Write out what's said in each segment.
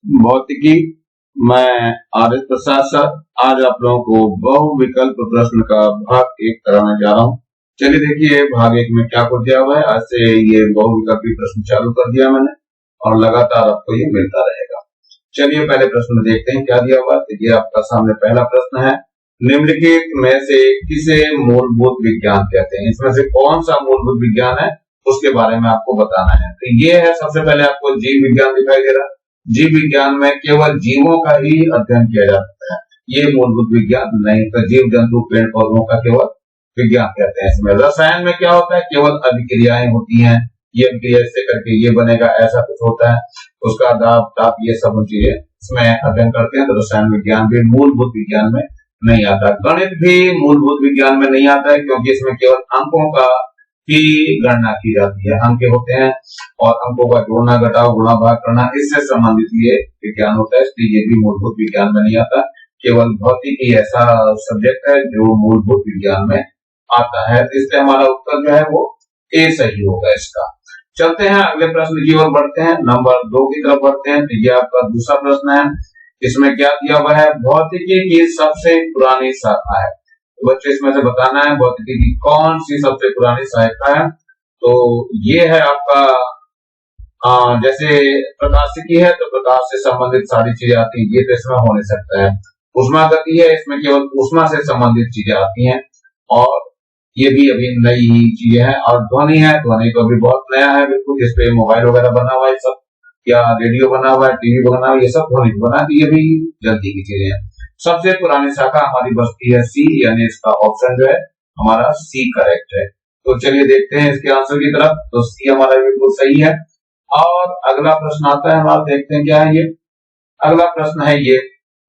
भौतिकी। मैं R S प्रसाद sir आज आप लोगों को बहुविकल्प प्रश्न का भाग एक कराने जा रहा हूँ। चलिए देखिए भाग एक में क्या कुछ दिया हुआ है। आज से ये बहुविकल्पी प्रश्न चालू कर दिया मैंने और लगातार आपको ये मिलता रहेगा। चलिए पहले प्रश्न देखते हैं क्या दिया हुआ है। देखिए आपका सामने पहला प्रश्न है, निम्नलिखित में से किसे मूलभूत विज्ञान कहते हैं? इसमें से कौन सा मूलभूत विज्ञान है उसके बारे में आपको बताना है। तो ये है, सबसे पहले आपको जीव विज्ञान दिखाई दे रहा है। जीव विज्ञान में केवल जीवों का ही अध्ययन किया जाता है, ये मूलभूत विज्ञान नहीं। तो जीव जंतु पेड़ पौधों का केवल विज्ञान कहते हैं। इसमें रसायन में क्या होता है, केवल अभिक्रियाएं होती हैं, ये अभिक्रिया इससे करके ये बनेगा, ऐसा कुछ होता है, उसका दाब ताप ये सब चीजें इसमें अध्ययन करते हैं। तो रसायन विज्ञान भी मूलभूत विज्ञान में नहीं आता। गणित भी मूलभूत विज्ञान में नहीं आता है, क्योंकि इसमें केवल अंकों का की गणना की जाती है, अंक होते हैं और अंकों का जोड़ना घटाव गुणा भाग करना, इससे संबंधित ये विज्ञान होता है, इसलिए ये भी मूलभूत विज्ञान में नहीं आता। केवल भौतिकी ऐसा सब्जेक्ट है जो मूलभूत विज्ञान में आता है। इसलिए हमारा उत्तर जो है वो ए सही होगा इसका। चलते हैं अगले प्रश्न की ओर बढ़ते हैं, नंबर 2 की तरफ बढ़ते हैं। तो ये आपका दूसरा प्रश्न है, इसमें क्या दिया हुआ है, भौतिकी की सबसे पुरानी शाखा है। बच्चे इसमें से बताना है भौतिकी की कौन सी सबसे पुरानी शाखा है। तो ये है आपका जैसे प्रकाशिकी है तो प्रकाश से संबंधित सारी चीजें आती हैं, ये तो इसमें हो नहीं सकता है। ऊष्मा गति है, इसमें केवल ऊष्मा से संबंधित चीजें आती हैं और ये भी अभी नई ही चीजें हैं। और ध्वनि है, ध्वनि तो अभी बहुत नया है बिल्कुल, जिसपे मोबाइल वगैरह बना हुआ है सब, या रेडियो बना हुआ है, टीवी बना हुआ है, ये सब ध्वनि बना, ये भी जल्दी की चीजें हैं। सबसे पुरानी शाखा हमारी बचती है सी, यानी इसका ऑप्शन जो है हमारा सी करेक्ट है। तो चलिए देखते हैं इसके आंसर की तरफ। तो सी हमारा बिल्कुल सही है। और अगला प्रश्न आता है हमारा, देखते हैं क्या है ये। अगला प्रश्न है ये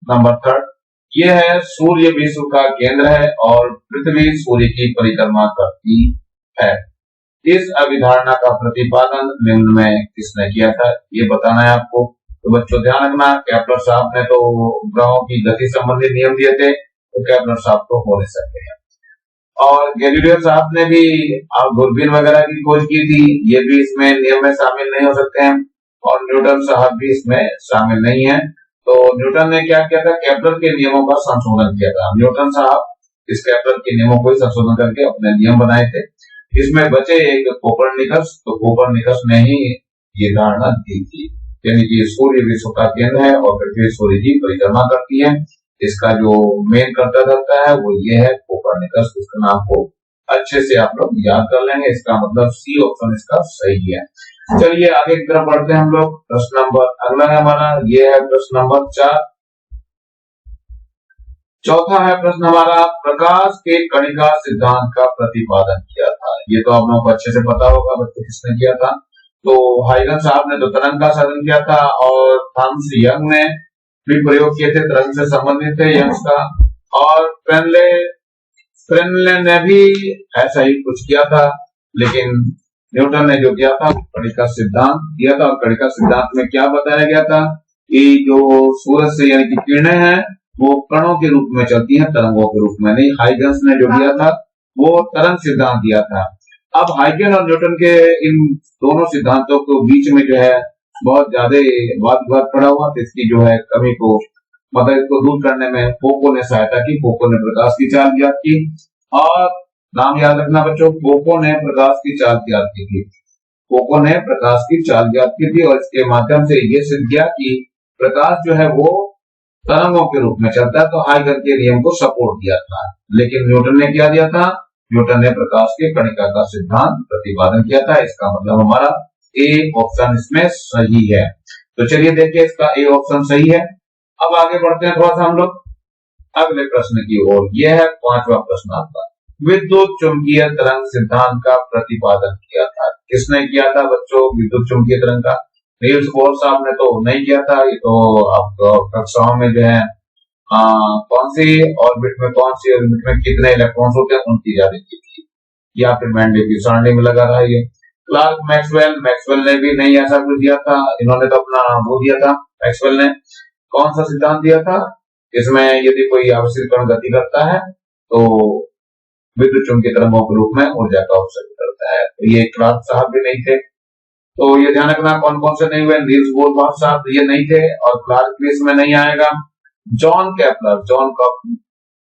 नंबर 3, ये है सूर्य विश्व का केंद्र है और पृथ्वी सूर्य की परिक्रमा करती है। इस अभिधारणा का प्रतिपादन निम्न में किसने किया था, ये बताना है आपको। तो बच्चों ध्यान रखना, केपलर साहब ने तो ग्रहों की गति संबंधी नियम दिए थे, तो केपलर साहब तो हो नहीं सकते हैं। और गैलीलियो साहब ने भी दूरबीन वगैरह की खोज की थी, ये भी इसमें नियम में शामिल नहीं हो सकते हैं। और न्यूटन साहब भी इसमें शामिल नहीं है। तो न्यूटन ने क्या किया था, केपलर के नियमों का संशोधन किया था। न्यूटन साहब इस केपलर के नियमों को संशोधन करके अपने नियम बनाए थे। इसमें बचे एक कोपरनिकस, तो कोपरनिकस ने ही ये धारणा दी थी, यानी कि सूर्य विश्व का केंद्र है और पृथ्वी सूर्य की परिक्रमा करती है। इसका जो मेन करता रहता है वो ये है कोपरनिकस। इसका नाम को अच्छे से आप लोग याद कर लेंगे। इसका मतलब सी ऑप्शन इसका सही है। चलिए आगे की तरफ बढ़ते हैं हम लोग। प्रश्न नंबर अगला है हमारा, ये है प्रश्न नंबर 4। चौथा है प्रश्न हमारा, प्रकाश के कणिका सिद्धांत का प्रतिपादन किया था। ये तो आप लोगों को अच्छे से पता होगा बच्चे किसने किया था। तो हाइगन साहब ने तो तरंग का साधन किया था और थॉमस यंग ने भी प्रयोग किए थे, तरंग से संबंधित थे यंग का। और फ्रेनले ने भी ऐसा ही कुछ किया था, लेकिन न्यूटन ने जो किया था कणिका सिद्धांत दिया था। और कणिका सिद्धांत में क्या बताया गया था कि जो सूरज से यानी कि किरणें हैं वो कणों के रूप में चलती हैं, तरंगों के रूप में नहीं। हाइगन्स ने जो दिया था वो तरंग सिद्धांत दिया था। अब हाइगन और न्यूटन के इन दोनों सिद्धांतों के बीच में जो है बहुत ज्यादा वाद विवाद पड़ा हुआ, तो इसकी जो है कमी को मतलब इसको दूर करने में फोको ने सहायता की। फोको ने प्रकाश की चाल ज्ञात की, और नाम याद रखना बच्चों, फोको ने प्रकाश की चाल ज्ञात की थी। फोको ने प्रकाश की चाल ज्ञात की थी और इसके माध्यम से ये सिद्ध किया कि प्रकाश जो है वो तरंगों के रूप में चलता है। तो हाइगन के नियम को सपोर्ट दिया था। लेकिन न्यूटन ने क्या दिया था, न्यूटन ने प्रकाश के कणिका का सिद्धांत प्रतिपादन किया था। इसका मतलब हमारा ए ऑप्शन इसमें सही है। तो चलिए देखिए इसका ए ऑप्शन सही है। अब आगे बढ़ते हैं थोड़ा सा हम लोग अगले प्रश्न की ओर। यह है 5वां प्रश्न आपका, विद्युत चुंबकीय तरंग सिद्धांत का प्रतिपादन किया था। किसने किया था बच्चों विद्युत चुंबकीय तरंग का? नील्स बोर साहब ने तो नहीं किया था। ये तो आपको कक्षाओं में जो है कौन सी ऑर्बिट में कौन सी ऑर्बिट में कितने इलेक्ट्रॉन्स होते हैं उनकी ज्यादा की थी, या फिर मैंडे की सारणी में लगा रहा है ये। क्लार्क मैक्सवेल ने भी नहीं ऐसा कुछ दिया था। इन्होंने तो अपना वो दिया था, मैक्सवेल ने कौन सा सिद्धांत दिया था, इसमें यदि कोई आवेशित कण गति करता है तो विद्युत चुंबकीय तरंगों के रूप में ऊर्जा का उत्सर्जन करता है। तो ये क्लार्क साहब भी नहीं थे। तो ये ध्यान रखना कौन कौन से नहीं हुए। नील्स बोर बहुत साहब ये नहीं थे और क्लार्क भी इसमें नहीं आएगा। जॉन केपलर,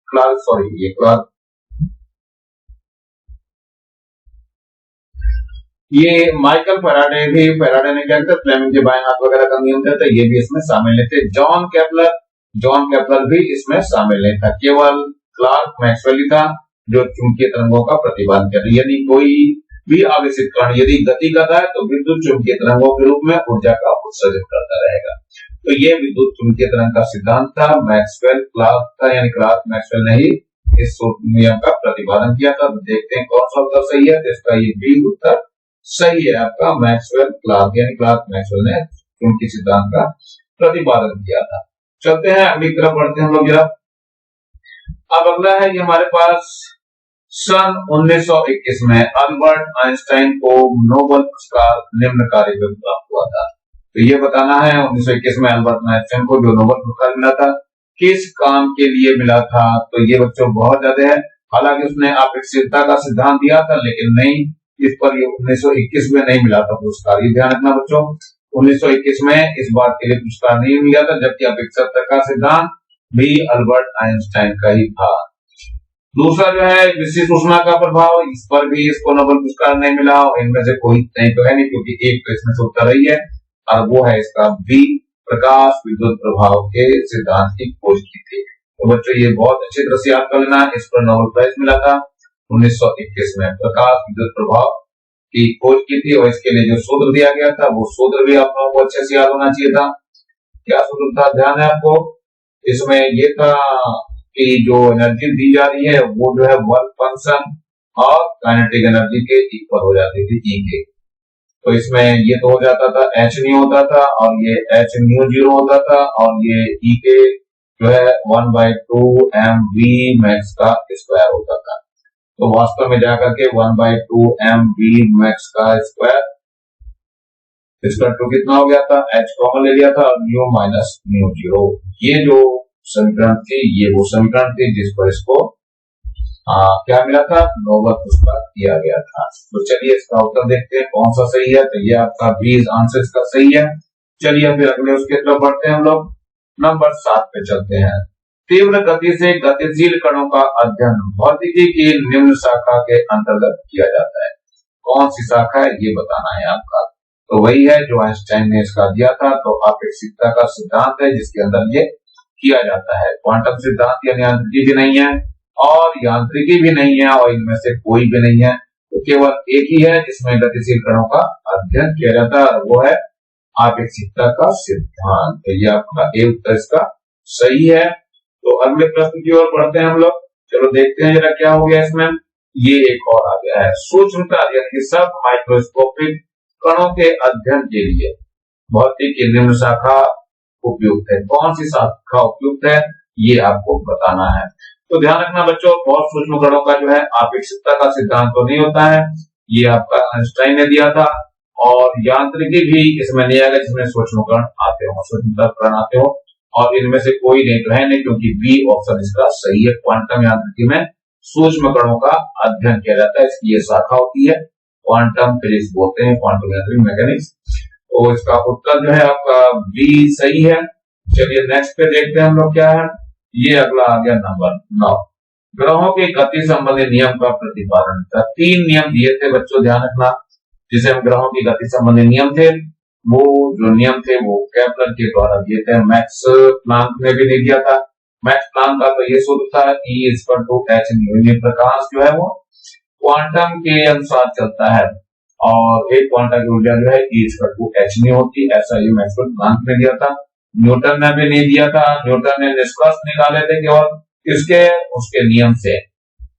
क्लार्क, सॉरी ये क्लार्क, ये माइकल फैराडे भी, फैराडे ने क्या किया, फ्लेमिंग के बाएं हाथ वगैरह का नियम था, तो ये भी इसमें शामिल नहीं थे। जॉन केपलर भी इसमें शामिल नहीं था, केवल क्लार्क मैक्सवेल ही था जो चुंबकीय तरंगों का प्रतिपादन किया। यदि कोई भी आवेशित कण यदि गति करता है तो विद्युत चुंबकीय तरंगों के रूप में ऊर्जा का उत्सर्जन करता रहेगा। तो ये विद्युत चुंबकीय तरंग का सिद्धांत था, मैक्सवेल क्लार्क था, यानी क्लार्क मैक्सवेल ने ही इस नियम का प्रतिपादन किया था। तो देखते हैं कौन सा उत्तर सही है, तो इसका ये बी उत्तर सही है आपका, मैक्सवेल क्लार्क, यानी क्लार्क मैक्सवेल ने चुंबकीय सिद्धांत का प्रतिपादन किया था। चलते हैं अगली तरफ बढ़ते हैं हम लोग जरा। अब अगला है ये हमारे पास सन 1921 में अल्बर्ट आइंस्टाइन को नोबेल पुरस्कार निम्न कार्य में प्राप्त हुआ था। तो ये बताना है 1921 में अल्बर्ट आइंस्टाइन को जो नोबेल पुरस्कार मिला था किस काम के लिए मिला था। तो ये बच्चों बहुत ज्यादा है, हालांकि उसने अपेक्षितता का सिद्धांत दिया था लेकिन नहीं, इस पर ये 1921 में नहीं मिला था पुरस्कार। ये ध्यान रखना बच्चों, 1921 में इस बात के लिए पुरस्कार नहीं मिला था, जबकि अपेक्षितता का सिद्धांत भी अल्बर्ट आइंस्टाइन का ही था। दूसरा जो है विशिष्ट ऊष्मा का प्रभाव, इस पर भी इसको नोबेल पुरस्कार नहीं मिला, और इनमें से कोई नहीं तो है नहीं, क्योंकि एक तो इसमें से उत्तर रही है और वो है इसका बी, प्रकाश विद्युत प्रभाव के सिद्धांत की खोज की थी। तो बच्चों ये बहुत अच्छी तरह से याद कर लेना, इस पर नोबेल प्राइज मिला था 1921 में, प्रकाश विद्युत प्रभाव की खोज की थी। और इसके लिए जो सूत्र दिया गया था वो सूत्र भी आप लोगों को अच्छे से याद होना चाहिए था। क्या सूत्र था, ध्यान है आपको, इसमें ये था कि जो एनर्जी दी जा रही है वो जो है वर्क फंक्शन और काइनेटिक एनर्जी के इक्वल हो जाती थी, ई के। तो इसमें ये तो हो जाता था एच न्यू होता था और ये एच न्यू 0 होता था, और ये ई के जो है 1/2 mv मैक्स का स्क्वायर होता था। तो वास्तव में जाकर के 1/2 mv मैक्स का स्क्वायर इसका टू कितना हो गया था, एच कॉमन ले लिया था और न्यू माइनस न्यू 0। ये जो समीकरण थी ये वो समीकरण थी जिस पर इसको क्या मिला था, नोबेल पुरस्कार दिया गया था। तो चलिए इसका उत्तर देखते हैं कौन सा सही है। तो ये आपका बी आंसर इसका सही है। चलिए फिर अगले उसके तरफ बढ़ते हैं हम लोग, नंबर 7 पे चलते हैं। तीव्र गति से गतिशील कणों का अध्ययन भौतिकी की निम्न शाखा के अंतर्गत किया जाता है। कौन सी शाखा है ये बताना है आपका। तो वही है जो आइंस्टाइन ने इसका दिया था। तो अपेक्षितता का सिद्धांत है जिसके अंदर ये किया जाता है। क्वांटम सिद्धांत यानी यांत्रिकी भी नहीं है और यांत्रिकी भी नहीं है, और इनमें से कोई भी नहीं है। तो केवल एक ही है जिसमें गतिशील कणों का अध्ययन किया जाता है, वो है अपेक्षितता का सिद्धांत। तो ये आपका ए उत्तर इसका सही है। तो अगले प्रश्न की ओर बढ़ते हैं हम लोग। चलो देखते हैं जरा क्या हो गया इसमें। ये एक और आ गया है, सूक्ष्मता यानी सब माइक्रोस्कोपिक कणों के अध्ययन के लिए भौतिकी की निम्न शाखा उपयुक्त है। कौन सी शाखा उपयुक्त है ये आपको बताना है। तो ध्यान रखना बच्चों, बहुत सूक्ष्म कणों का जो है अपेक्षितता का सिद्धांत तो नहीं होता है, ये आपका आइंस्टाइन ने दिया था। और यांत्रिकी भी इसमें नहीं आएगा जिसमें सूक्ष्म कण आते हो, सूक्ष्म कण आते हो, और इनमें से कोई नहीं तो है नहीं, क्योंकि बी ऑप्शन इसका सही है। क्वांटम यांत्रिकी में सूक्ष्म कणों का अध्ययन किया जाता है, इसकी ये शाखा होती है, क्वांटम फिजिक्स बोलते हैं, क्वांटम यांत्रिक मैकेनिक्स। तो इसका उत्तर जो है आपका बी सही है। चलिए नेक्स्ट पे देखते हैं हम लोग क्या है। ये अगला आ गया नंबर 9, ग्रहों के गति संबंधी नियम का प्रतिपादन था। 3 नियम दिए थे बच्चों, ध्यान रखना, जिसे हम ग्रहों की गति संबंधी नियम थे, वो जो नियम थे वो केपलर के द्वारा दिए थे। मैक्स प्लांक ने भी नहीं दिया था। मैक्स प्लांक का तो ये सूत्र था E = h न्यू। प्रकाश जो है वो क्वांटम के अनुसार चलता है और एक क्वांटम की ऊर्जा जो है E = h न्यू होती है, ऐसा ये मैक्स प्लांक ने दिया था। न्यूटन ने भी नहीं दिया था। न्यूटन ने निष्कर्ष निकाले थे केवल इसके उसके नियम से,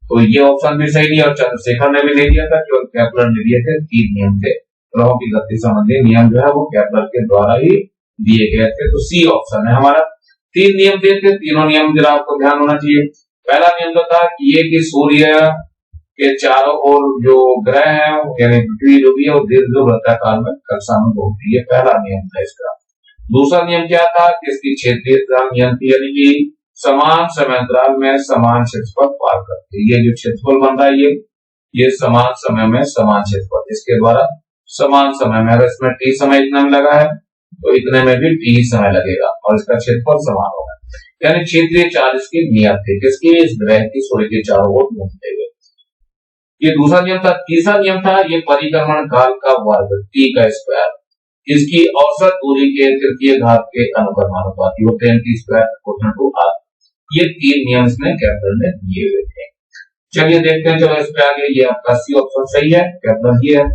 तो ये ऑप्शन भी सही नहीं। और चंद्रशेखर ने भी नहीं दिया था, केवल केपलर ने दिए थे। 3 नियम थे, ग्रहों की गति संबंधी नियम जो है वो केपलर के द्वारा ही दिए गए थे। तो सी ऑप्शन है हमारा। 3 नियम दिए थे, तीनों नियम जरा आपको ध्यान होना चाहिए। पहला नियम तो था कि ये कि सूर्य के चारों ओर जो ग्रह है यानी पृथ्वी जो भी है वो दीर्घ वृत्ताकार में कक्षा में घूमती है, पहला नियम था इसका। दूसरा नियम क्या था कि इसकी क्षेत्रीयता नियम थी, यानी कि समान समयांतराल में समान क्षेत्रफल पार करती है। ये जो क्षेत्रफल बन रहा है ये समान समय में समान क्षेत्रफल, इसके द्वारा समान समय में, अगर इसमें t समय इतना में लगा है तो इतने में भी t समय लगेगा और इसका क्षेत्रफल समान होगा। यानी क्षेत्रीय चार्ज की नियत थी किसकी, इस ग्रह की सूर्य के चारों ओर घूमते हुए। ये दूसरा नियम था। तीसरा नियम था ये परिक्रमण काल का वर्ग t का स्क्वायर, इसकी औसत दूरी के तृतीय घात के अनुक्रमानुपाती होते हैं t square equal to r। ये 3 नियम इसमें कैपिटल में दिए हुए थे। चलिए देखते हैं, चलो इस पे आगे, ये आपका सी ऑप्शन सही है, कैपिटल ये है।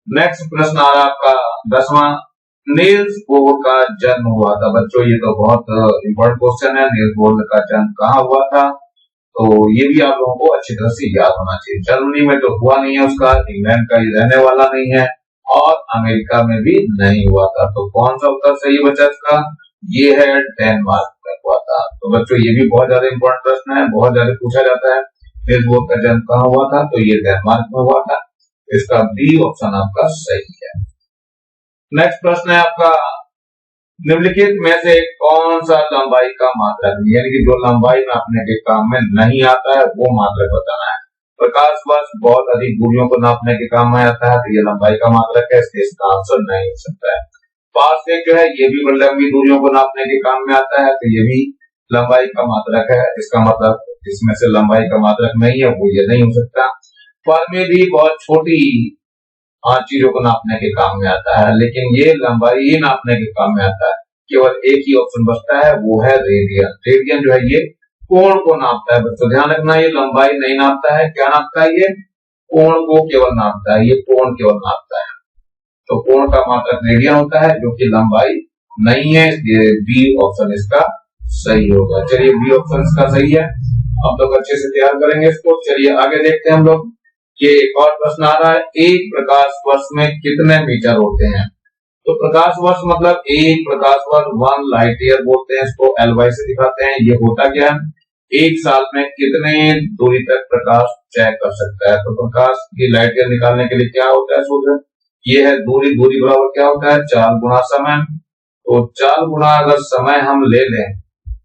नेक्स्ट प्रश्न आ रहा है आपका 10वां, नील्स बोर का जन्म हुआ था। बच्चों ये तो बहुत इंपॉर्टेंट क्वेश्चन है, नील्स बोर का जन्म कहाँ हुआ था, तो ये भी आप लोगों को अच्छी तरह से याद होना चाहिए। जर्मनी में तो हुआ नहीं है उसका, इंग्लैंड का ये रहने वाला नहीं है और अमेरिका में भी नहीं हुआ था। तो कौन सा उत्तर सही बचा इसका, ये है डेनमार्क में हुआ था। तो बच्चों ये भी बहुत ज्यादा इंपॉर्टेंट प्रश्न है, बहुत ज्यादा पूछा जाता है, नील्स बोर का जन्म कहाँ हुआ था, तो ये डेनमार्क में हुआ था। इसका बी ऑप्शन आपका सही है। नेक्स्ट प्रश्न है आपका, निम्नलिखित में से कौन सा लंबाई का मात्रक, यानी कि जो लंबाई नापने के काम में नहीं आता है वो मात्रक बताना है। प्रकाश वर्ष बहुत अधिक दूरियों को नापने के काम में आता है तो ये लंबाई का मात्रक है, इसका आंसर नहीं हो सकता है। पारसेक जो है ये भी लंबी दूरियों को नापने के काम में आता है तो ये भी लंबाई का मात्रक है, इसका मतलब इसमें से लंबाई का मात्रक नहीं है, वो ये नहीं हो सकता। फर्मी भी बहुत छोटी चीजों को नापने के काम में आता है, लेकिन ये लंबाई ही नापने के काम में आता है। केवल एक ही ऑप्शन बचता है, वो है रेडियन। रेडियन जो है ये कोण को नापता है। बच्चों ध्यान रखना, ये लंबाई नहीं नापता है, क्या नापता है, ये कोण को केवल नापता है, ये कोण केवल नापता है। तो कोण का मात्रक रेडियन होता है जो कि लंबाई नहीं है, इसलिए बी ऑप्शन इसका सही होगा। चलिए बी ऑप्शन इसका सही है, अब लोग अच्छे से तैयार करेंगे इसको। चलिए आगे देखते हैं हम लोग। ये एक और प्रश्न आ रहा है, एक प्रकाश वर्ष में कितने मीटर होते हैं। तो प्रकाश वर्ष मतलब एक प्रकाश वर्ष 1 लाइट ईयर बोलते हैं इसको, LY से दिखाते हैं। ये होता क्या है, एक साल में कितने दूरी तक प्रकाश चेक कर सकता है। तो प्रकाश की लाइट ईयर निकालने के लिए क्या होता है सूत्र, ये है दूरी, दूरी बराबर क्या होता है 4 गुना समय। तो 4 गुना अगर समय हम ले लें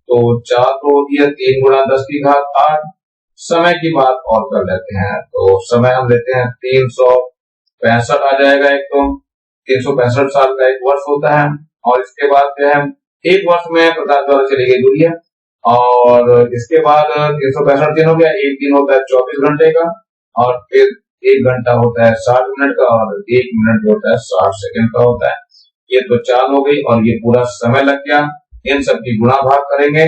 तो 4 तो होती है 3 गुना 10 की घात 8। समय की बात और कर लेते हैं, तो समय हम लेते हैं 365 आ जाएगा, एक तो 365 साल का एक वर्ष होता है। और इसके बाद जो है एक वर्ष में प्रकाश द्वारा चली गई दूरी है, और इसके बाद 365 दिन हो गया, एक दिन होता है 24 घंटे का, और फिर एक घंटा होता है 60 मिनट का, और एक मिनट होता है 60 सेकंड का होता है। ये तो चाल हो गई और ये पूरा समय लग गया। इन सब की गुणा भाग करेंगे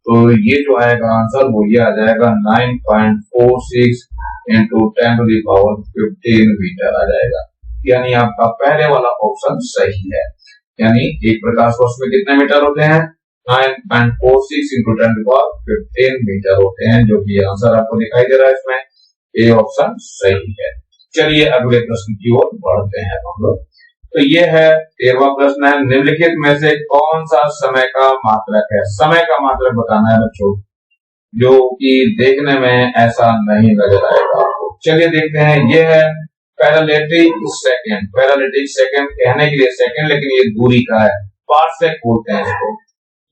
तो ये जो आएगा आंसर वो ये आ जाएगा 9.46 इंटू 10⁻15 मीटर आ जाएगा। यानी आपका पहले वाला ऑप्शन सही है। यानी एक प्रकाश वर्ष में कितने मीटर होते हैं, 9.46 इंटू 10⁻15 मीटर होते हैं, जो कि आंसर आपको दिखाई दे रहा है इसमें, ए ऑप्शन सही है। चलिए अगले प्रश्न की ओर बढ़ते हैं हम लोग। तो ये है 13वां प्रश्न है, निम्नलिखित में से कौन सा समय का मात्रक है। समय का मात्रक बताना है बच्चों, जो कि देखने में ऐसा नहीं नजर आएगा आपको। चलिए देखते हैं, ये है पैरालिटिक सेकंड। पैरालिटिक सेकंड कहने के लिए सेकंड, लेकिन ये दूरी का है, पार्सेक बोलते हैं इसको।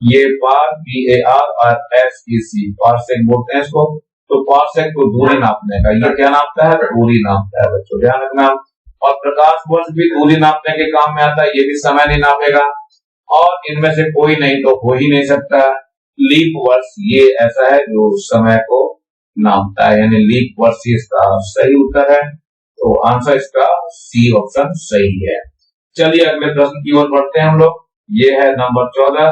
ये PARSEC पार्सेक बोलते हैं इसको। तो पार्सेक को दूरी नापने का, ये क्या नापता है, दूरी नापता है बच्चों, ध्यान रखना। और प्रकाश वर्ष भी दूरी नापने के काम में आता है, ये भी समय नहीं नापेगा, और इनमें से कोई नहीं तो हो ही नहीं सकता। लीप वर्ष ये ऐसा है जो समय को नापता है, यानी लीप वर्ष इसका सही उत्तर है। तो आंसर इसका सी ऑप्शन सही है। चलिए अगले प्रश्न की ओर बढ़ते हैं हम लोग। ये है नंबर 14,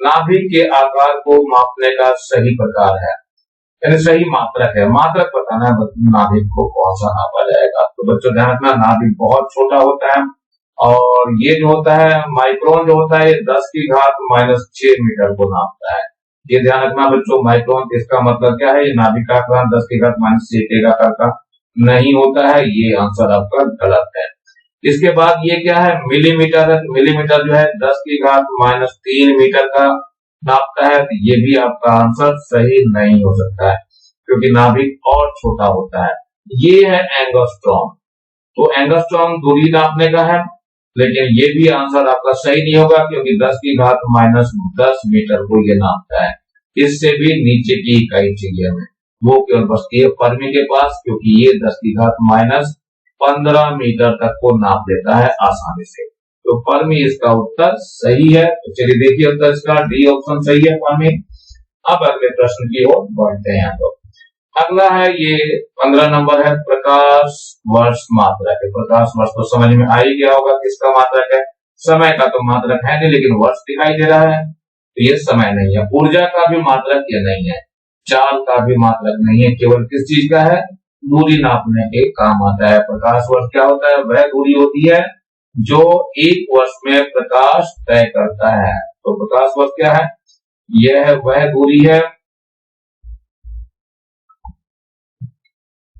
नाभिक के आकार को मापने का सही प्रकार है, यानी सही मात्रक है। मात्रक बताना है नाभिक को कौन सा नापा जाएगा। तो बच्चों ध्यान रखना, नाभिक बहुत छोटा होता है, और ये जो होता है माइक्रोन जो होता है 10 की घात -6 मीटर को नापता है। ये ध्यान रखना बच्चों, माइक्रोन इसका मतलब क्या है, ये नाभिक का आकार 10 की घात -6 के आकार का नहीं होता है, ये आंसर आपका गलत है। इसके बाद ये क्या है, मिलीमीटर है। मिलीमीटर जो है 10 की घात -3 मीटर का नापता है, तो ये भी आपका आंसर सही नहीं हो सकता है, क्योंकि नाभिक और छोटा होता है। ये है एंगस्ट्रॉम। तो एंगस्ट्रॉम दूरी नापने का है, लेकिन ये भी आंसर आपका सही नहीं होगा, क्योंकि 10 की घात -10 मीटर को ये नापता है। इससे भी नीचे की इकाई चाहिए हमें, वो केवल बचती है फर्मी के पास, क्योंकि ये 10 की घात 15 मीटर तक को नाप लेता है आसानी से। तो फर्मी इसका उत्तर सही है। तो चलिए देखिए उत्तर इसका डी ऑप्शन सही है फर्मी। अब अगले प्रश्न की ओर बढ़ते हैं। तो अगला है ये 15 नंबर है प्रकाश वर्ष मात्रक है। प्रकाश वर्ष तो समझ में आ ही गया होगा किसका मात्रक है। समय का तो मात्रक है नहीं, लेकिन वर्ष दिखाई दे रहा है तो ये समय नहीं है। ऊर्जा का भी मात्रक ये नहीं है, चाल का भी मात्रक नहीं है, केवल किस चीज का है, दूरी नापने के काम आता है। प्रकाश वर्ष क्या होता है, वह दूरी होती है जो एक वर्ष में प्रकाश तय करता है। तो प्रकाश वर्ष क्या है, यह वह दूरी है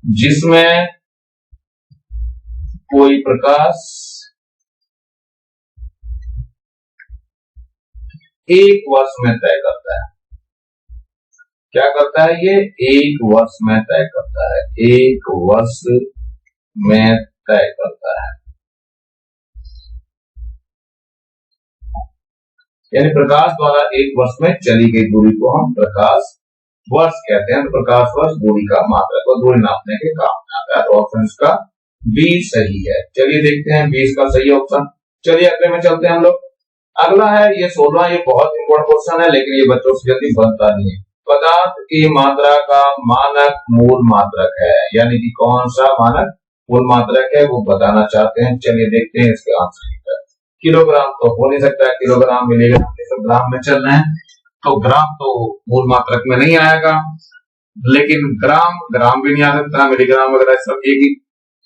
जिसमें कोई प्रकाश एक वर्ष में तय करता है। क्या करता है, ये एक वर्ष में तय करता है, एक वर्ष में तय करता है। यानी प्रकाश द्वारा एक वर्ष में चली गई दूरी को हम प्रकाश वर्ष कहते हैं। तो प्रकाश वर्ष दूरी का मात्रक और दूरी नापने के काम में आता है। तो ऑप्शन इसका बी सही है। चलिए देखते हैं 20 का सही ऑप्शन। चलिए अगले में चलते हैं हम लोग। अगला है ये 16, ये बहुत इंपॉर्टेंट क्वेश्चन है, लेकिन ये बच्चों से जल्दी बनता नहीं है। पदार्थ की मात्रा का मानक मूल मात्रक है, यानी कि कौन सा मानक मूल मात्रक है वो बताना चाहते हैं। चलिए देखते हैं इसके आंसर की तरफ। किलोग्राम तो हो नहीं सकता है, किलोग्राम मिलीग्राम ये सब ग्राम में चल रहे हैं, तो ग्राम तो मूल मात्रक में नहीं आएगा। लेकिन ग्राम भी नहीं आ सकता, मिलीग्राम वगैरह सब एक ही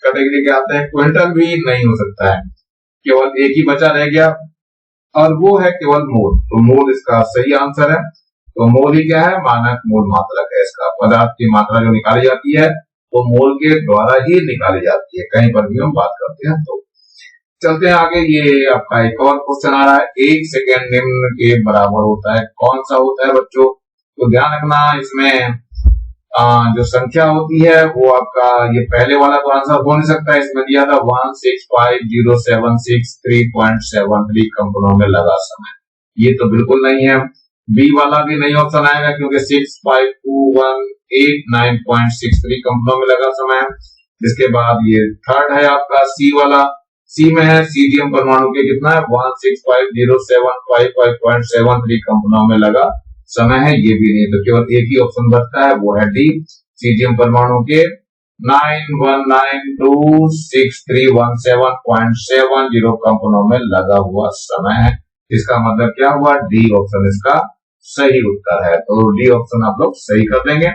कैटेगरी के आते हैं। क्विंटल भी नहीं हो सकता है, केवल एक ही बचा रह गया और वो है केवल मोल। तो मोल इसका सही आंसर है। तो मोल ही क्या है, मानक मूल मात्रक है इसका। पदार्थ की मात्रा जो निकाली जाती है वो मोल के द्वारा ही निकाली जाती है, कहीं पर भी हम बात करते हैं। तो चलते हैं आगे। ये आपका एक और क्वेश्चन आ रहा है, 1 सेकेंड निम्न के बराबर होता है, कौन सा होता है बच्चों। तो ध्यान रखना इसमें जो संख्या होती है वो आपका ये पहले वाला तो आंसर हो नहीं सकता। इसमें दिया था 1650763.73 कंपनों में लगा समय, ये तो बिल्कुल नहीं है। बी वाला भी नहीं ऑप्शन आएगा क्योंकि 6521893.63 कंपनों में लगा समय है। जिसके बाद ये थर्ड है आपका सी वाला, सी में है सीजियम परमाणु के कितना है 1650755.73 कंपनों में लगा समय है, ये भी नहीं। तो केवल एक ही ऑप्शन बचता है, वो है डी, सीजियम परमाणु के 91926317.70 कंपनों में लगा हुआ समय है। इसका मतलब क्या हुआ, डी ऑप्शन इसका सही उत्तर है। तो डी ऑप्शन आप लोग सही कर देंगे।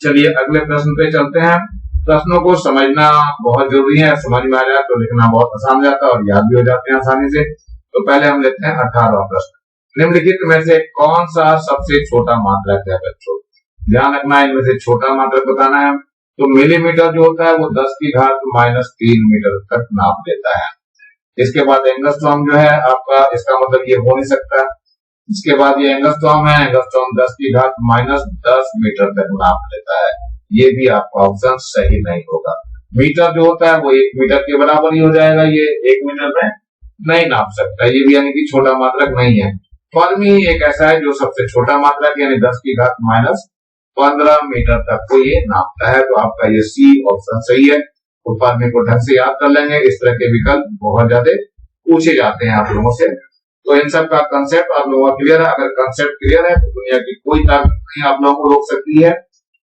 चलिए अगले प्रश्न पे चलते हैं। प्रश्नों को समझना बहुत जरूरी है, समझ में आ जाए तो लिखना बहुत आसान हो जाता है और याद भी हो जाते हैं आसानी से। तो पहले हम लेते हैं 18वां प्रश्न। निम्नलिखित में से कौन सा सबसे छोटा मात्रक है बच्चों। ध्यान रखना है, इनमें से छोटा मात्रक बताना है। तो मिलीमीटर जो होता है वो 10⁻³ मीटर तक नाप लेता है। इसके बाद एंगस्ट्रॉम जो है आपका, इसका मतलब ये हो नहीं सकता। इसके बाद ये एंगस्ट्रॉम है, एंगस्ट्रॉम 10⁻10 मीटर तक नाप लेता है, ये भी आपका ऑप्शन सही नहीं होगा। मीटर जो होता है वो 1 मीटर के बराबर ही हो जाएगा, ये 1 मीटर में नहीं नाप सकता, ये भी यानी कि छोटा मात्रक नहीं है। फर्मी एक ऐसा है जो सबसे छोटा मात्रक यानी 10⁻15 मीटर तक को ये नापता है। तो आपका ये सी ऑप्शन सही है। तो फर्मी को ढंग से याद कर लेंगे, इस तरह के विकल्प बहुत ज्यादा पूछे जाते हैं आप लोगों से। तो इन सब का कंसेप्ट आप लोगों का क्लियर है। अगर कंसेप्ट क्लियर है तो दुनिया की कोई ताकत नहीं आप लोगों को रोक सकती है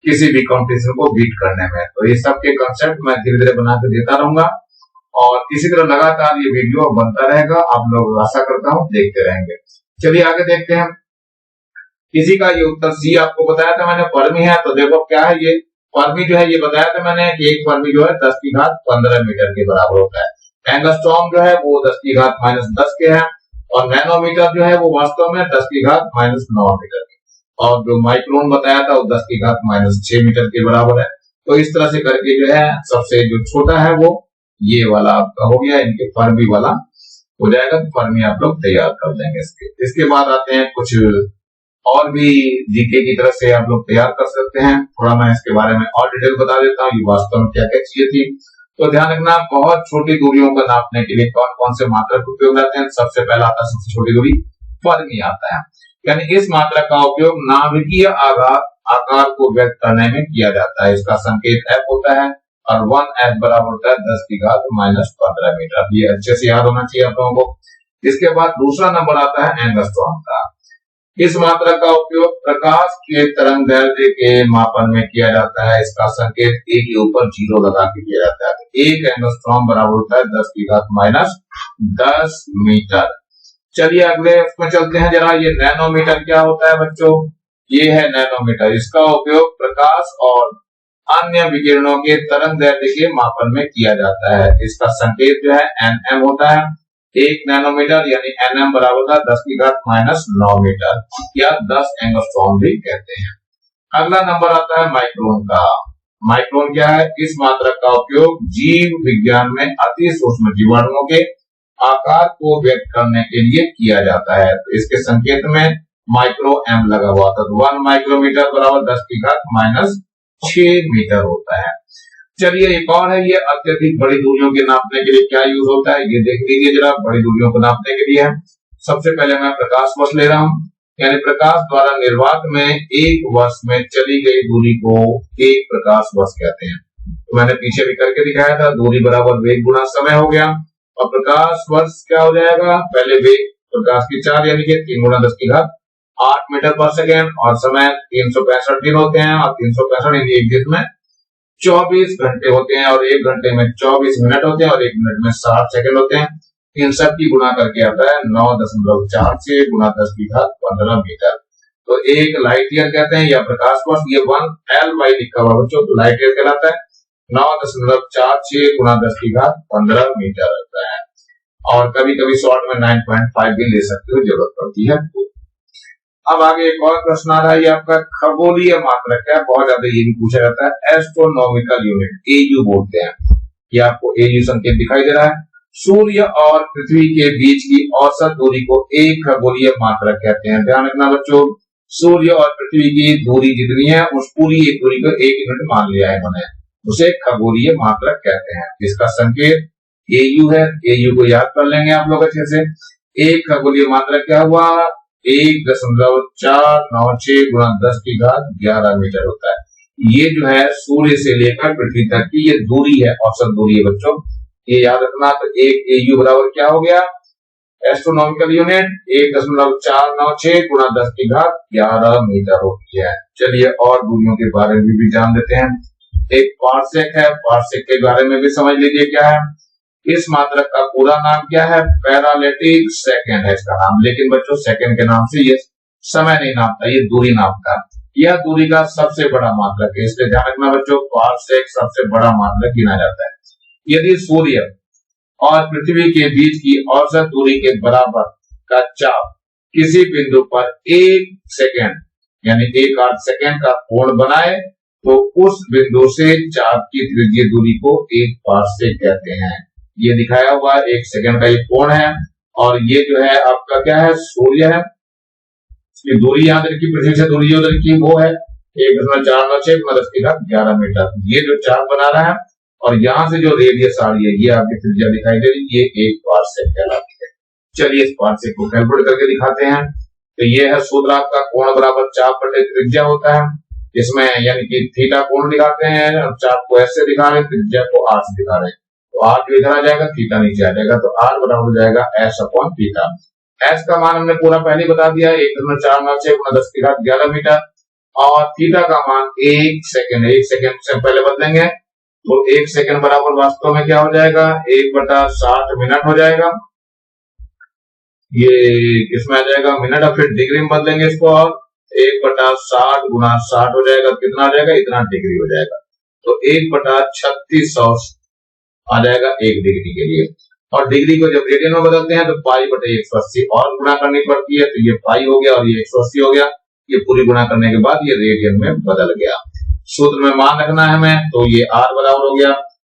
किसी भी कंपटीशन को बीट करने में। तो ये सब के कंसेप्ट मैं धीरे धीरे बना के देता रहूंगा और इसी तरह लगातार ये वीडियो बनता रहेगा। आप लोग आशा करता हूँ देखते रहेंगे। चलिए आगे देखते हैं। किसी का ये उत्तर सी आपको बताया था मैंने, फर्मी है। तो देखो क्या है, ये फर्मी जो है ये बताया था मैंने कि एक फर्मी जो है 10⁻15 मीटर के बराबर होता है। एंगस्ट्रॉम जो है वो 10⁻−10 के है और नैनोमीटर जो है वो वास्तव में 10⁻9 मीटर के, और जो माइक्रोन बताया था वो 10⁻6 मीटर के बराबर है। तो इस तरह से करके जो है सबसे जो छोटा है वो ये वाला आपका हो गया, इनके फर्मी वाला हो जाएगा। तो फर्मी आप लोग तैयार कर देंगे। इसके बाद आते हैं कुछ और भी जीके की तरफ से आप लोग तैयार कर सकते हैं। थोड़ा मैं इसके बारे में और डिटेल बता देता हूँ, ये वास्तव में क्या क्या चीजें थी। तो ध्यान रखना, बहुत छोटी दूरियों को नापने के लिए कौन कौन से मात्रक उपयोग आते हैं। सबसे पहला आता है सबसे छोटी दूरी, फर्मी आता है। यानी इस मात्रक का उपयोग नाभिकीय आकार को व्यक्त करने में किया जाता है। इसका संकेत एफ होता है और 1 बराबर होता है 10 की घात माइनस 15 मीटर। ये अच्छे से याद होना चाहिए आप लोगों को। इसके बाद दूसरा नंबर आता है एंगस्ट्रॉम का। इस मात्रा का उपयोग प्रकाश के तरंग दैर्ध्य के मापन में किया जाता है। इसका संकेत ए के ऊपर 0 लगा के किया जाता है। तो 1 एंगस्ट्रॉम बराबर होता है 10 की घात माइनस 10 मीटर। चलिए अगले उसमें चलते हैं जरा। ये नैनोमीटर क्या होता है बच्चों? ये है नैनोमीटर। इसका उपयोग प्रकाश और अन्य विकिरणों के तरंग दैर्ध्य के मापन में किया जाता है। इसका संकेत जो है एनएम होता है। 1 नैनोमीटर यानी एनएम बराबर होता है 10 की घात माइनस 9 मीटर या 10 एंगस्ट्रॉम भी कहते हैं। अगला नंबर आता है माइक्रोन का। माइक्रोन क्या है? इस मात्रक का उपयोग जीव विज्ञान में अति सूक्ष्म जीवाणुओं के आकार को व्यक्त करने के लिए किया जाता है। तो इसके संकेत में माइक्रो एम लगा हुआ था। 1 माइक्रोमीटर बराबर 10 की घात माइनस 6 मीटर होता है। चलिए एक और है, ये अत्यधिक बड़ी दूरियों के नापने के लिए क्या यूज होता है ये देख लीजिए जरा। बड़ी दूरियों को नापने के लिए सबसे पहले मैं प्रकाश वर्ष ले रहा हूं, यानी प्रकाश द्वारा निर्वात में 1 वर्ष में चली गई दूरी को 1 प्रकाश वर्ष कहते हैं। तो मैंने पीछे भी करके दिखाया था, दूरी बराबर वेग गुना समय हो गया। और प्रकाश वर्ष क्या हो जाएगा? पहले वेग प्रकाश की 4 यानी कि 3 गुना 10 की घात 8 मीटर पर सेकेंड, और समय 365 दिन होते हैं, और 365 यानी एक दिन में 24 घंटे होते हैं, और 1 घंटे में 24 मिनट होते हैं, और 1 मिनट में 60 सेकंड होते हैं। इन सब की गुणा करके आता है 9.46 गुना 10 की घात 15 मीटर। तो 1 लाइट ईयर कहते हैं या प्रकाश वर्ष। ये 1 लिखा हुआ बच्चों, तो लाइट ईयर कहलाता है। 9.46 गुना 10 की घात 15 मीटर होता है। और कभी कभी शॉर्ट में 9.5 भी ले सकते हो, जरूरत पड़ती है। अब आगे एक और प्रश्न आ रहा है, ये आपका खगोलीय मात्रक है। बहुत ज्यादा ये भी पूछा जाता है। एस्ट्रोनॉमिकल यूनिट, एयू बोलते हैं। ये आपको एयू संकेत दिखाई दे रहा है। सूर्य और पृथ्वी के बीच की औसत दूरी को एक खगोलीय मात्रक कहते हैं। ध्यान रखना बच्चों, सूर्य और पृथ्वी की दूरी जितनी है उस पूरी एक दूरी को 1 यूनिट मान लिया है मैंने, उसे खगोलीय मात्रक कहते हैं। इसका संकेत एयू है। एयू को याद कर लेंगे आप लोग अच्छे से। एक खगोलीय मात्रक क्या हुआ? 1.496 गुना 10 की घात 11 मीटर होता है। ये जो है सूर्य से लेकर पृथ्वी तक की ये दूरी है, औसत दूरी है बच्चों, ये याद रखना। तो 1 एयू बराबर क्या हो गया? एस्ट्रोनॉमिकल यूनिट 1.496 गुना 10 की घात 11 मीटर होती है। चलिए और दूरियों के बारे में भी जान लेते हैं। एक पार्सेक है, पार्सेक के बारे में भी समझ लीजिए क्या है। इस मात्रक का पूरा नाम क्या है? पैरालेटिक सेकंड है इसका नाम, लेकिन बच्चों सेकंड के नाम से ये समय नहीं नापता, ये दूरी नापता है। यह दूरी का सबसे बड़ा मात्रक है, इसलिए ध्यान रखना बच्चों, पार्सेक सबसे बड़ा मात्रक गिना जाता है। यदि सूर्य और पृथ्वी के बीच की औसत दूरी के बराबर का चाप किसी बिंदु पर 1 सेकंड यानी 1/8 सेकंड का कोण बनाए तो उस बिंदु से चाप की त्रिज्यीय दूरी को 1 पार्सेक कहते हैं। ये दिखाया हुआ 1 सेकंड का ये कोण है, और ये जो है आपका क्या है? सूर्य है। इसकी दूरी याद रखी, पृथ्वी से दूरी जो रखी वो है 1.496 गुना 10 की घात 11 मीटर। ये जो चाप बना रहा है और यहाँ से जो रेडियस आ रही है ये आपकी त्रिज्या दिखाई दे रही है, ये 1 पार्सेक कहलाती है। चलिए इस पार्सेक को कैलकुलेट करके दिखाते हैं। तो ये है सूत्र आपका, कोण बराबर चाप बटे त्रिज्या होता है। इसमें यानी कि थीटा कोण दिखाते हैं, चाप को ऐसे दिखा रहे हैं, त्रिज्या को आर से दिखा रहे हैं। तो आर जो इधर आ जाएगा, थीटा नीचे आ जाएगा, तो आर बराबर हो जाएगा एस अपॉन थीटा। एस का मान हमने पूरा पहले बता दिया, 1.496 गुना 10 की घात 11 मीटर, और थीटा का मान 1 सेकंड है। 1 सेकंड से पहले बदलेंगे तो 1 सेकंड बराबर वास्तव में क्या हो जाएगा? 1/60 मिनट हो जाएगा। ये किसमें आ जाएगा? मिनट। और फिर डिग्री में बदलेंगे इसको, और 1/60 गुना 60 हो जाएगा। कितना आ जाएगा? इतना डिग्री हो जाएगा। तो 1/3600 आ जाएगा 1 डिग्री के लिए। और डिग्री को जब रेडियन में बदलते हैं तो पाई बटे 180 और गुणा करनी पड़ती है, तो ये पाई हो गया और ये 180 हो गया। ये पूरी गुणा करने के बाद ये रेडियन में बदल गया। सूत्र में मान रखना है हमें, तो ये आर बराबर हो गया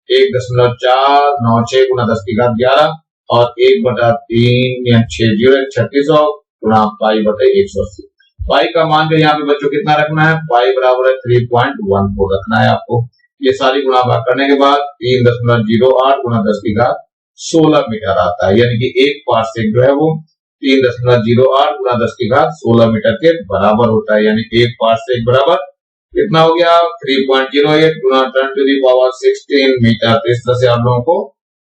1.496 गुना 10 की घात 11 और 1/360 गुणा पाई बटे 180। पाई का मान जो यहाँ पे बच्चों कितना रखना है? पाई बराबर है 3.14 रखना है आपको। ये सारी गुणा भाग करने के बाद 3.08 गुना 10 की घात 16 मीटर आता है, यानी कि 1 पार्सेक जो है वो 3.08 गुना 10 की घात 16 मीटर के बराबर होता है। यानी 1 पार्सेक बराबर कितना हो गया 3.08 गुना 10⁻16 मीटर। तो इस तरह से आप लोगों को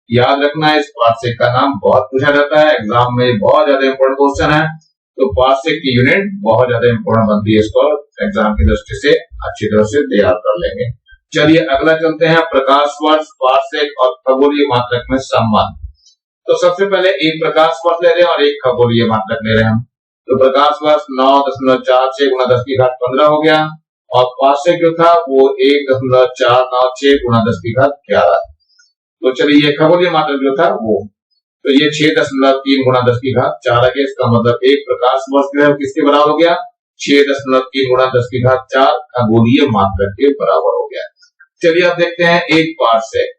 याद रखना है। इस पार्सेक का नाम बहुत पूछा जाता है, एग्जाम में बहुत ज्यादा इंपोर्टेंट क्वेश्चन है। तो पार्सेक की यूनिट बहुत ज्यादा इंपोर्टेंट बनती है, इसको एग्जाम की दृष्टि से अच्छी तरह से तैयार कर लेंगे। चलिए अगला चलते हैं, प्रकाश वर्ष, पार्सेक और खगोलीय मात्रक में संबंध। तो सबसे पहले एक प्रकाश वर्ष ले रहे हैं और एक खगोलीय मात्रक ले रहे हैं हम। तो प्रकाश वर्ष 9.46 गुना 10 की घात 15 हो गया और पार्सेक जो था वो 1.496 गुना 10 की घात 11। तो चलिए ये खगोलीय मात्रक जो था वो, तो ये 6.3 गुना 10 की घात 4 आ गया। इसका मतलब एक प्रकाश वर्ष जो है किसके बराबर हो गया, 6.3 गुना 10 की घात 4 खगोलीय मात्रक के बराबर हो गया। चलिए अब देखते हैं एक पार्सेक,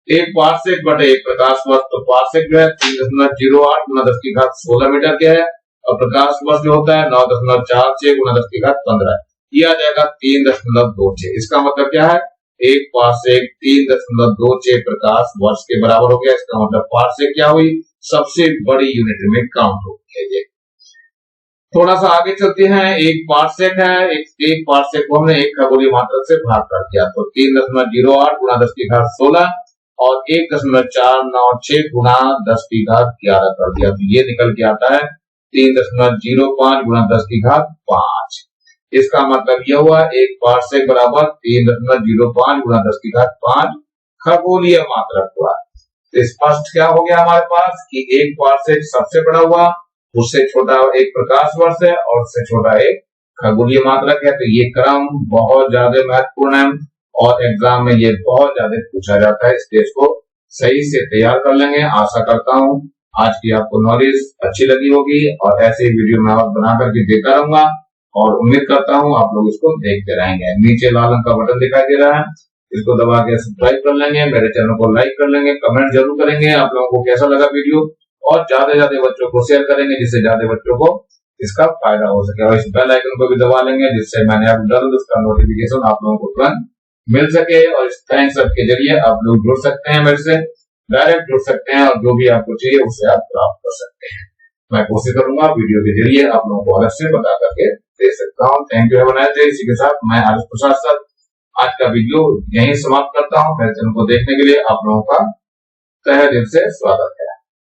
एक पार्सेक बटे एक प्रकाश वर्ष। तो पार्सेक जो है 3.08 गुना 10 की घात 16 मीटर के है और प्रकाश वर्ष जो होता है 9.46 गुना 10 की घात 15, ये आ जाएगा 3.26। इसका मतलब क्या है, एक पार्सेक 3.26 प्रकाश वर्ष के बराबर हो गया। इसका मतलब पार्सेक क्या हुई, सबसे बड़ी यूनिट में काउंट हो गया। थोड़ा सा आगे चलते हैं, एक पार्सेक है, एक पार्सेक को हमने एक खगोलीय मात्रक से भाग कर दिया। तो 3.08 गुना 10 की घात 16 और 1.496 गुना 10 की घात 11 कर दिया। तो ये निकल के आता है 3.05 गुना 10 की घात 5। इसका मतलब यह हुआ एक पार्सेक बराबर 3.05 गुना 10 की घात 5 खगोलीय मात्रक हुआ। तो स्पष्ट क्या हो गया हमारे पास कि एक पार्सेक सबसे बड़ा हुआ, उससे छोटा एक प्रकाश वर्ष है और उससे छोटा एक खगोलीय मात्रक है। तो ये क्रम बहुत ज्यादा महत्वपूर्ण है और एग्जाम में ये बहुत ज्यादा पूछा जाता है, इसलिए इसको सही से तैयार कर लेंगे। आशा करता हूँ आज की आपको नॉलेज अच्छी लगी होगी और ऐसे ही वीडियो मैं और बना करके देता रहूंगा और उम्मीद करता हूँ आप लोग इसको देखते रहेंगे। नीचे लाल रंग का बटन दिखाई दे रहा है, इसको दबा के सब्सक्राइब कर लेंगे, मेरे चैनल को लाइक कर लेंगे, कमेंट जरूर करेंगे आप लोगों को कैसा लगा वीडियो और ज्यादा से ज्यादा बच्चों को शेयर करेंगे जिससे ज्यादा बच्चों को इसका फायदा हो सके। और इस बेल आइकन को भी दबा लेंगे जिससे मैंने आप डाल उसका नोटिफिकेशन आप लोगों को तुरंत मिल सके। और इस थैंक्स ऐप के जरिए आप लोग जुड़ सकते हैं, मेरे से डायरेक्ट जुड़ सकते हैं और जो भी आपको चाहिए उससे आप प्राप्त कर सकते हैं। मैं कोशिश करूंगा वीडियो के जरिए आप लोगों को अलग से बता करके दे सकता हूँ। Thank you, have a nice day. इसी के साथ मैं आरिफ प्रसाद सर आज का वीडियो यहीं समाप्त करता हूँ। मेरे चैनल को देखने के लिए आप लोगों का तहे दिल से स्वागत है।